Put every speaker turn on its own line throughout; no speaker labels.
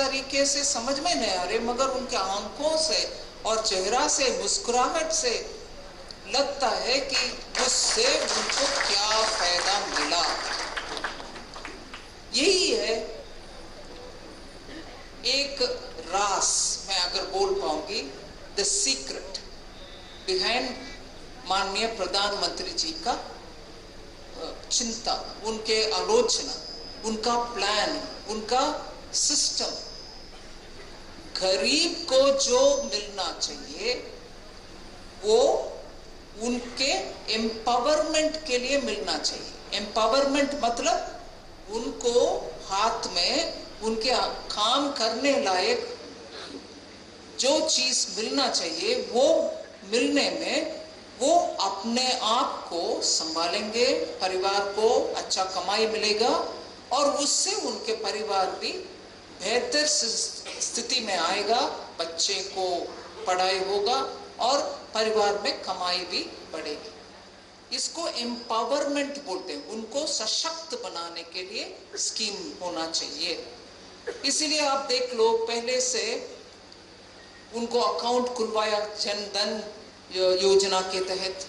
तरीके से समझ में नहीं आ रहे, मगर उनके आंखों से और चेहरा से, मुस्कुराहट से लगता है कि उससे उनको क्या फायदा मिला। यही है एक राज, मैं अगर बोल पाऊंगी, द सीक्रेट बिहाइंड माननीय प्रधानमंत्री जी का चिंता, उनके आलोचना, उनका प्लान, उनका सिस्टम। गरीब को जो मिलना चाहिए वो उनके एम्पावरमेंट के लिए मिलना चाहिए। एम्पावरमेंट मतलब उनको हाथ में उनके काम करने लायक जो चीज मिलना चाहिए वो मिलने में वो अपने आप को संभालेंगे, परिवार को अच्छा कमाई मिलेगा और उससे उनके परिवार भी बेहतर स्थिति में आएगा, बच्चे को पढ़ाई होगा और परिवार में कमाई भी बढ़ेगी। इसको एम्पावरमेंट बोलते हैं। उनको सशक्त बनाने के लिए स्कीम होना चाहिए। इसीलिए आप देख लो, पहले से उनको अकाउंट खुलवाया जन धन योजना के तहत,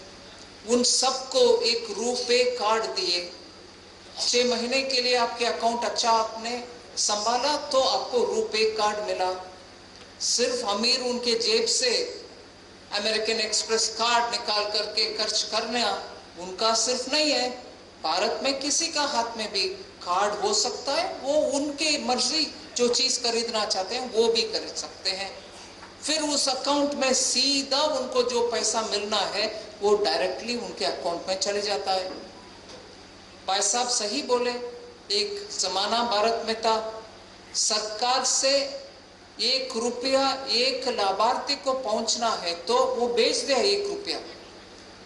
उन सबको एक रुपए कार्ड दिए। 6 महीने के लिए आपके अकाउंट अच्छा आपने संभाला तो आपको रुपए कार्ड मिला। सिर्फ अमीर उनके जेब से अमेरिकन एक्सप्रेस कार्ड निकाल करके खर्च करना उनका सिर्फ नहीं है, भारत में किसी का हाथ में भी कार्ड हो सकता है। वो उनके मर्जी जो चीज खरीदना चाहते हैं वो भी खरीद सकते हैं। फिर उस अकाउंट में सीधा उनको जो पैसा मिलना है वो डायरेक्टली उनके अकाउंट में चले जाता है। भाई साहब सही बोले, एक जमाना भारत में था, सरकार से 1 रुपया एक लाभार्थी को पहुंचना है तो वो बेच दिया 1 रुपया,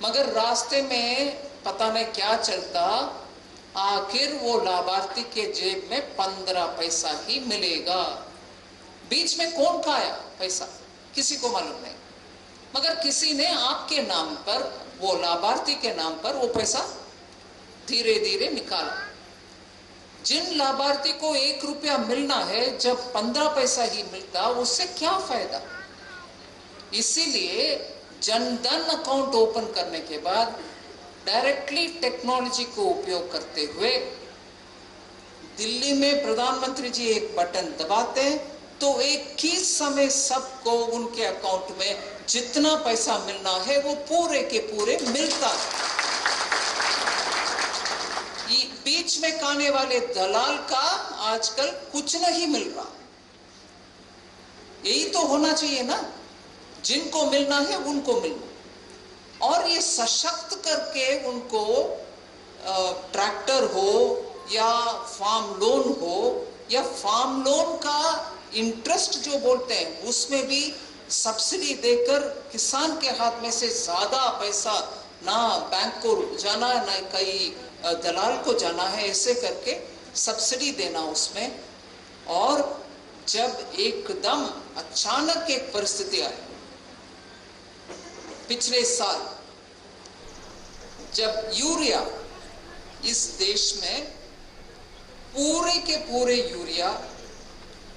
मगर रास्ते में पता नहीं क्या चलता, आखिर वो लाभार्थी के जेब में 15 पैसा ही मिलेगा। बीच में कौन खाया पैसा किसी को मालूम नहीं, मगर किसी ने आपके नाम पर, वो लाभार्थी के नाम पर वो पैसा धीरे धीरे निकाला। जिन लाभार्थी को 1 रुपया मिलना है, जब 15 पैसा ही मिलता, उससे क्या फायदा। इसीलिए जनधन अकाउंट ओपन करने के बाद डायरेक्टली टेक्नोलॉजी को उपयोग करते हुए दिल्ली में प्रधानमंत्री जी एक बटन दबाते हैं तो एक ही समय सबको उनके अकाउंट में जितना पैसा मिलना है वो पूरे के पूरे मिलता है। बीच में खाने वाले दलाल का आजकल कुछ नहीं मिल रहा। यही तो होना चाहिए ना, जिनको मिलना है उनको मिलना। और ये सशक्त करके उनको ट्रैक्टर हो या फार्म लोन हो, या फार्म लोन का इंटरेस्ट जो बोलते हैं उसमें भी सब्सिडी देकर किसान के हाथ में से ज्यादा पैसा ना बैंक को जाना ना कहीं दलाल को जाना है, ऐसे करके सब्सिडी देना उसमें। और जब एकदम अचानक एक परिस्थिति आई पिछले साल, जब यूरिया इस देश में पूरे के पूरे यूरिया,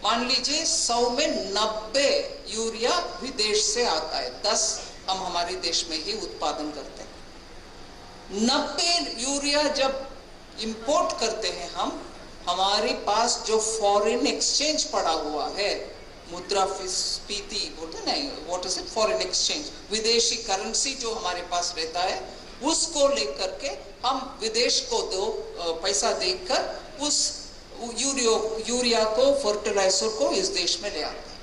मान लीजिए 100 में 90 यूरिया विदेश से आता है, 10 हम हमारे देश में ही उत्पादन करते हैं। 90 यूरिया जब इंपोर्ट करते हैं हम, हमारे पास जो फॉरेन एक्सचेंज पड़ा हुआ है, मुद्रास्फीति बोलते नहीं, what is it, foreign exchange, विदेशी करेंसी जो हमारे पास रहता है, उसको लेकर के हम विदेश को पैसा देकर उस यूरिया को, फर्टिलाइजर को इस देश में ले आते हैं।